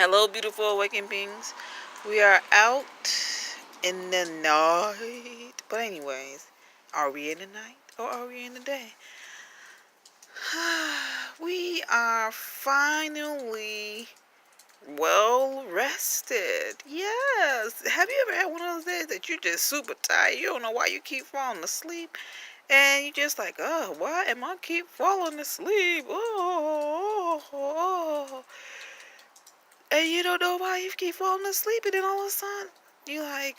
Hello, beautiful awakened beings. We are out in the night. But anyways, are we in the night or are we in the day? We are finally well rested. Yes. Have you ever had one of those days that you're just super tired? You don't know why you keep falling asleep. And you just like, oh, why am I keep falling asleep? Oh. And you don't know why you keep falling asleep, and then all of a sudden, you like,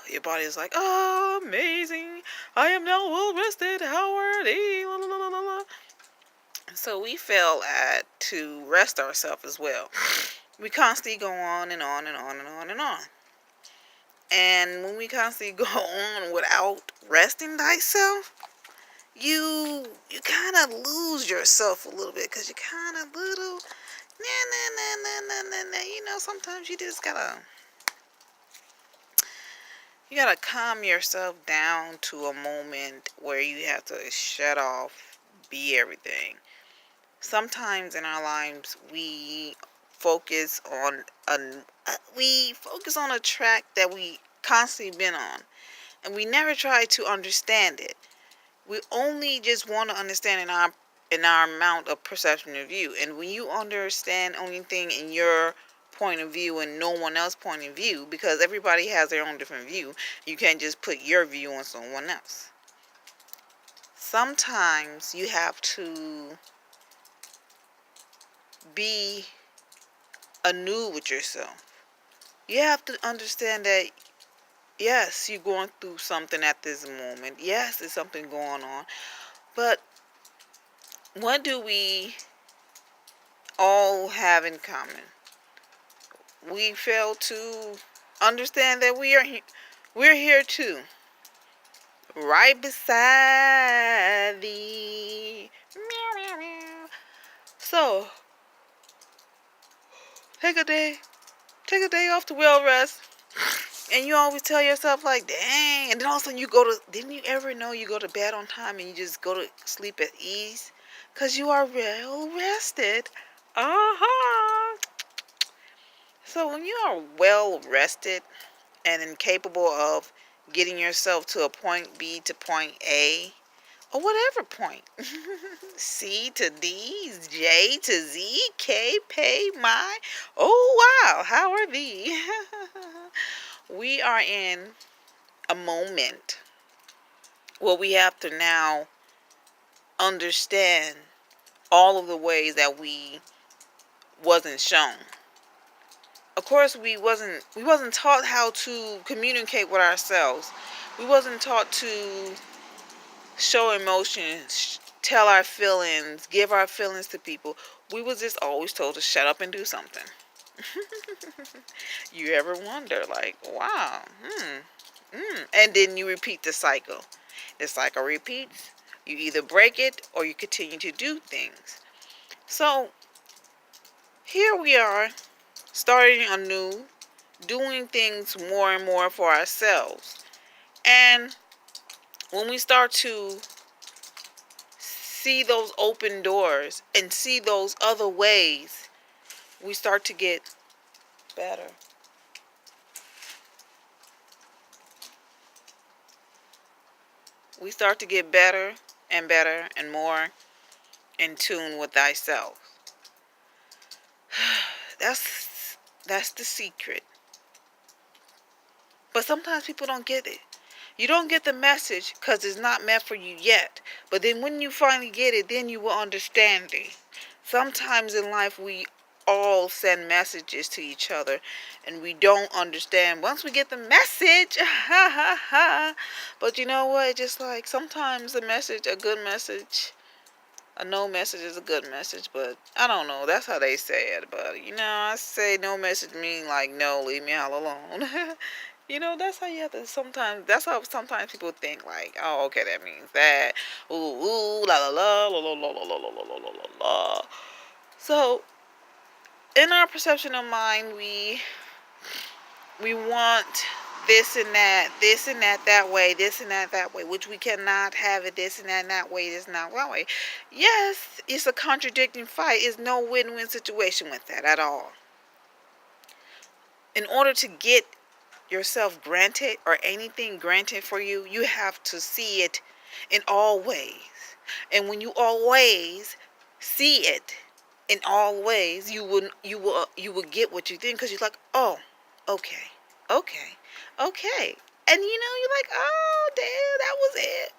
your body's like, oh, amazing. I am now well rested. How are they? La, la, la, la, la. So we fail at to rest ourselves as well. We constantly go on and on and on and on and on. And when we constantly go on without resting thyself, you kind of lose yourself a little bit, because you kind of little sometimes you gotta calm yourself down to a moment where you have to shut off, be everything. Sometimes in our lives we focus on a track that we constantly been on, and we never try to understand it. We only just want to understand in our amount of perception of view. And when you understand only thing in your point of view and no one else's point of view, because everybody has their own different view, you can't just put your view on someone else. Sometimes you have to be anew with yourself. You have to understand that yes, you're going through something at this moment. Yes, there's something going on. But what do we all have in common? We fail to understand that we're here too, right beside thee. So take a day off to well rest. And you always tell yourself like, dang, and then all of a sudden didn't you ever know you go to bed on time and you just go to sleep at ease? Because you are well rested. So when you are well rested and incapable of getting yourself to a point B to point A, or whatever point, C to D, J to Z, K, pay, my, oh wow, how are thee? We are in a moment where we have to now understand all of the ways that we wasn't shown. Of course, we wasn't taught how to communicate with ourselves. We wasn't taught to show emotions, tell our feelings, give our feelings to people. We was just always told to shut up and do something. You ever wonder, like, wow, and then you repeat the cycle. The cycle repeats. You either break it or you continue to do things. So here we are, starting anew, doing things more and more for ourselves. And when we start to see those open doors and see those other ways, we start to get better. We start to get better and better and more in tune with thyself. That's the secret. But sometimes people don't get it. You don't get the message because it's not meant for you yet. But then when you finally get it, then you will understand it. Sometimes in life we all send messages to each other and we don't understand once we get the message. But you know what? Just like sometimes a good message, a no message is a good message. But I don't know. That's how they say it. But I say no message mean like no, leave me all alone. That's how you have to sometimes. That's how sometimes people think like, oh, okay, that means that. Ooh, la la la la la la la la la la la la. So, in our perception of mind, we want this and that that way, this and that that way, which we cannot have it this and that way, this and that way. Yes, it's a contradicting fight. It's no win-win situation with that at all. In order to get yourself granted or anything granted for you, you have to see it in all ways. And when you always see it in all ways, you will get what you think, because you're like, oh, okay, okay, okay. And you're like, oh damn, that was it.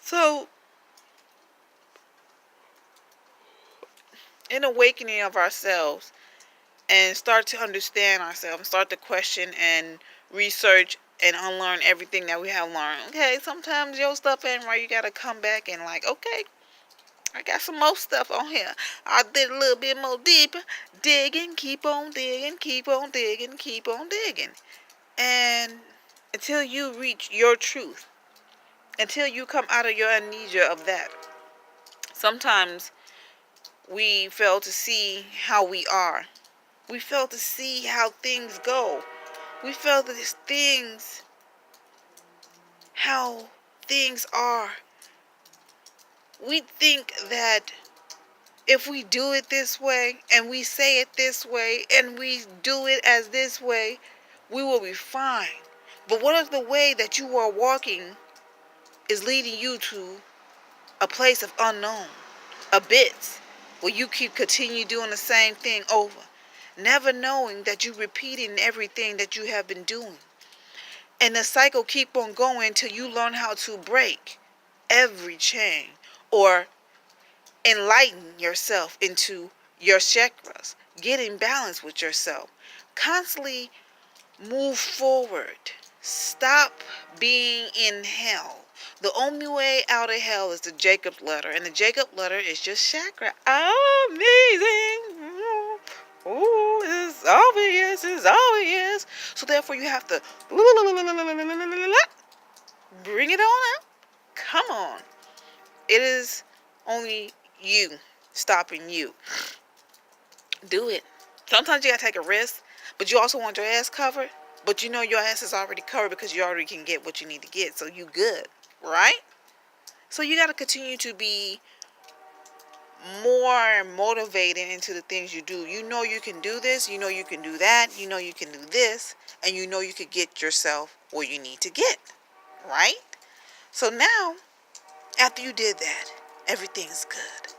So, in awakening of ourselves and start to understand ourselves and start to question and research and unlearn everything that we have learned. Okay, sometimes your stuff ain't right. You gotta come back and like, okay, I got some more stuff on here. I did a little bit more deeper. Digging, keep on digging, keep on digging, keep on digging. And until you reach your truth, until you come out of your amnesia of that. Sometimes we fail to see how we are. We fail to see how things go. We fail to see things, how things are. We think that if we do it this way and we say it this way and we do it as this way, we will be fine. But what if the way that you are walking is leading you to a place of unknown, abyss, where you continue doing the same thing over, never knowing that you're repeating everything that you have been doing. And the cycle keep on going till you learn how to break every chain or enlighten yourself into your chakras, get in balance with yourself, constantly move forward. Stop being in hell. The only way out of hell is the Jacob letter, and the Jacob letter is just chakra. Amazing. Oh, it's obvious. It's obvious. So therefore, you have to bring it on up. Come on. It is only you stopping you. Do it. Sometimes you gotta take a risk, but you also want your ass covered. But you know your ass is already covered because you already can get what you need to get, so you good, right? So you gotta continue to be more motivated into the things you do. You know you can do this, you know you can do that, you know you can do this, and you know you can get yourself where you need to get, right? So now, after you did that, everything's good.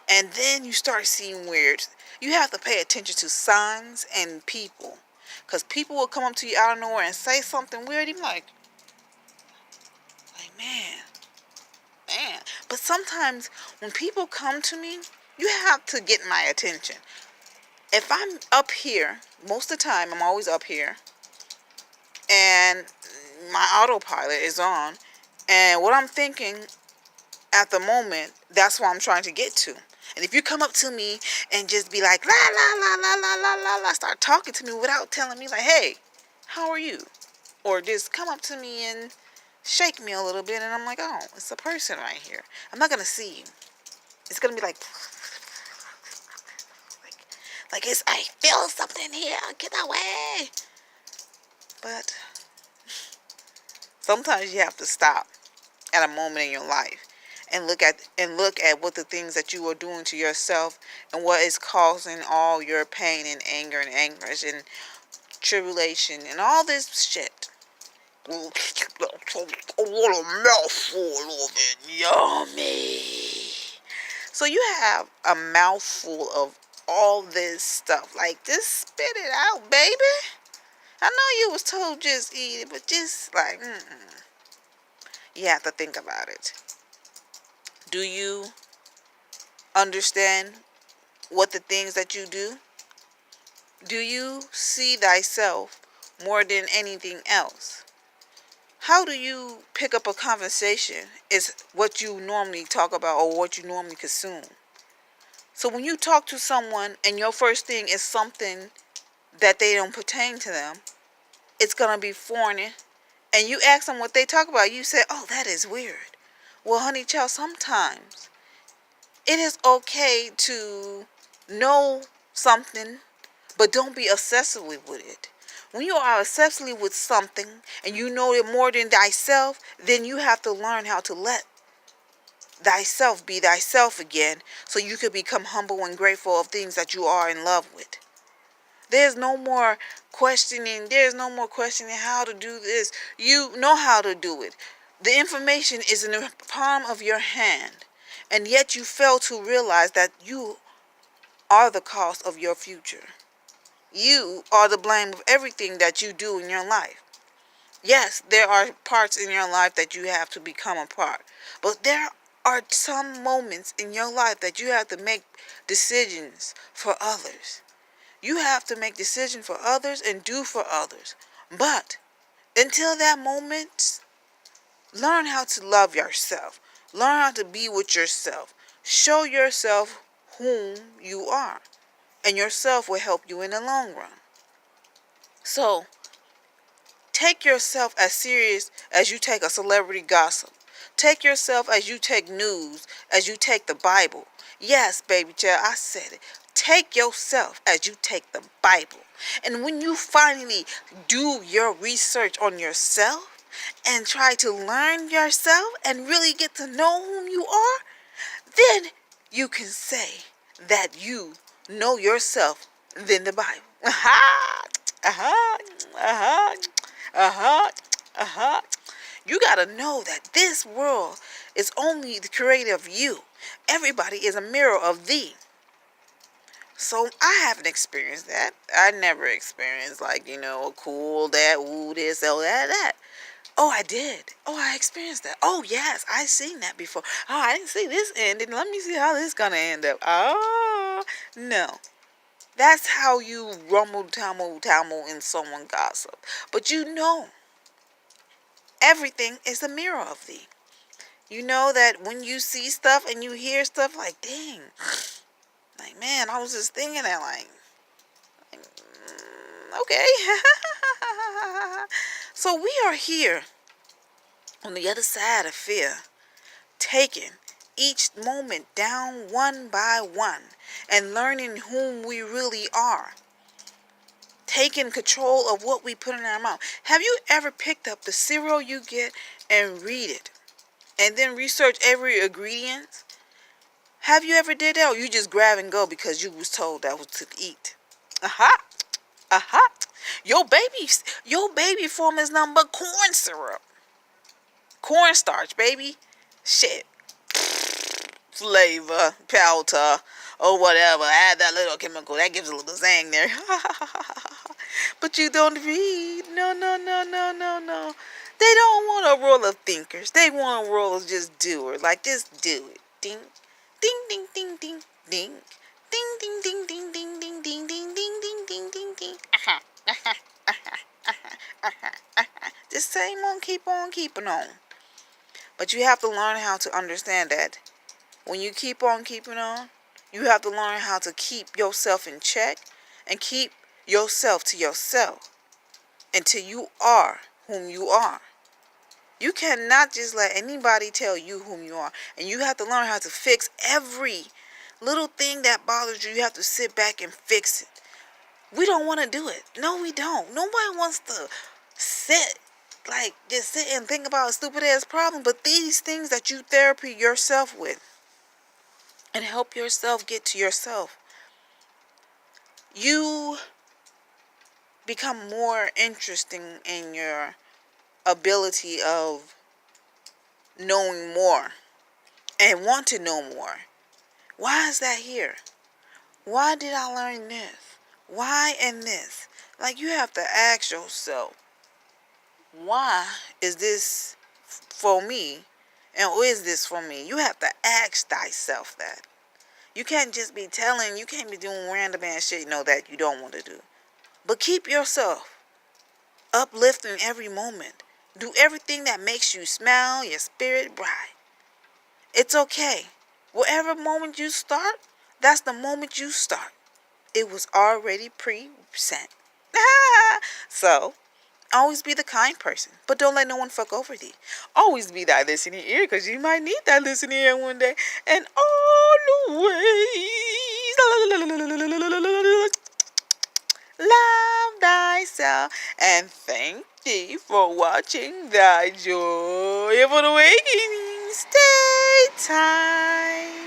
And then you start seeing weird. You have to pay attention to signs and people. Because people will come up to you out of nowhere and say something weird. You're like, man. But sometimes when people come to me, you have to get my attention. If I'm up here, most of the time I'm always up here, and my autopilot is on, and what I'm thinking at the moment, that's what I'm trying to get to. And if you come up to me and just be like, la, la, la, la, la, la, la, la, start talking to me without telling me, like, hey, how are you? Or just come up to me and shake me a little bit, and I'm like, oh, it's a person right here. I'm not going to see you. It's going to be like it's, I feel something here, get away. But sometimes you have to stop at a moment in your life and look at what the things that you are doing to yourself and what is causing all your pain and anger and anguish and tribulation and all this shit. A little mouthful of it, yummy. So you have a mouthful of all this stuff. Like, just spit it out, baby. I know you was told just eat it, but just like, you have to think about it. Do you understand what the things that you do? Do you see thyself more than anything else? How do you pick up a conversation is what you normally talk about or what you normally consume. So when you talk to someone and your first thing is something that they don't pertain to them, it's going to be foreign. And you ask them what they talk about, you say, oh, that is weird. Well, honey child, sometimes it is okay to know something But don't be obsessively with it. When you are obsessively with something and you know it more than thyself, then you have to learn how to let thyself be thyself again so you can become humble and grateful of things that you are in love with. There's no more questioning. There's no more questioning how to do this. You know how to do it. The information is in the palm of your hand. And yet you fail to realize that you are the cause of your future. You are the blame of everything that you do in your life. Yes, there are parts in your life that you have to become a part. But there are some moments in your life that you have to make decisions for others. You have to make decisions for others and do for others. But until that moment, learn how to love yourself. Learn how to be with yourself. Show yourself whom you are. And yourself will help you in the long run. So, take yourself as serious as you take a celebrity gossip. Take yourself as you take news, as you take the Bible. Yes, baby child, I said it. Take yourself as you take the Bible. And when you finally do your research on yourself and try to learn yourself and really get to know whom you are, then you can say that you know yourself than the Bible. Aha! Aha! Aha! Aha! Aha! You gotta know that this world is only the creator of you. Everybody is a mirror of thee. So I haven't experienced that. I never experienced a cool that, ooh, this, oh, that. Oh, I did. Oh, I experienced that. Oh, yes, I seen that before. Oh, I didn't see this ending. Let me see how this gonna end up. Oh, no. That's how you rumble, tamble, in someone gossip. But you know, everything is a mirror of thee. You know that when you see stuff and you hear stuff like, dang, like, man, I was just thinking that, okay. So we are here on the other side of fear, taking each moment down one by one and learning whom we really are. Taking control of what we put in our mouth. Have you ever picked up the cereal you get and read it and then research every ingredient? Have you ever did that, or you just grab and go because you was told that was to eat? Aha! Aha! Your baby form is nothing but corn syrup. Cornstarch, baby. Shit. Flavor, powder, or whatever. Add that little chemical. That gives a little zang there. But you don't read. No, no, no, no, no, no. They don't want a world of thinkers. They want a world of just doers. Like, just do it. Ding. Ding, ding, ding, ding, ding. Ding, ding, ding, ding, ding, ding, ding, ding, ding, ding, ding, ding, ding. Just same on, keep on keeping on. But you have to learn how to understand that when you keep on keeping on, you have to learn how to keep yourself in check and keep yourself to yourself until you are whom you are. You cannot just let anybody tell you whom you are. And you have to learn how to fix every little thing that bothers you. You have to sit back and fix it. We don't want to do it. No, we don't. Nobody wants to just sit and think about a stupid ass problem. But these things that you therapy yourself with and help yourself get to yourself, you become more interesting in your ability of knowing more and want to know more. Why is that here? Why did I learn this? Why and this? Like, you have to ask yourself, why is this for me? And is this for me? You have to ask thyself that. You can't just be you can't be doing random ass shit, that you don't want to do. But keep yourself uplifting every moment. Do everything that makes you smile, your spirit bright. It's okay. Whatever moment you start, that's the moment you start. It was already pre-set. So, always be the kind person, but don't let no one fuck over thee. Always be that listening ear, because you might need that listening ear one day. And always channel, and thank you for watching the Joy of Awakening. Stay time.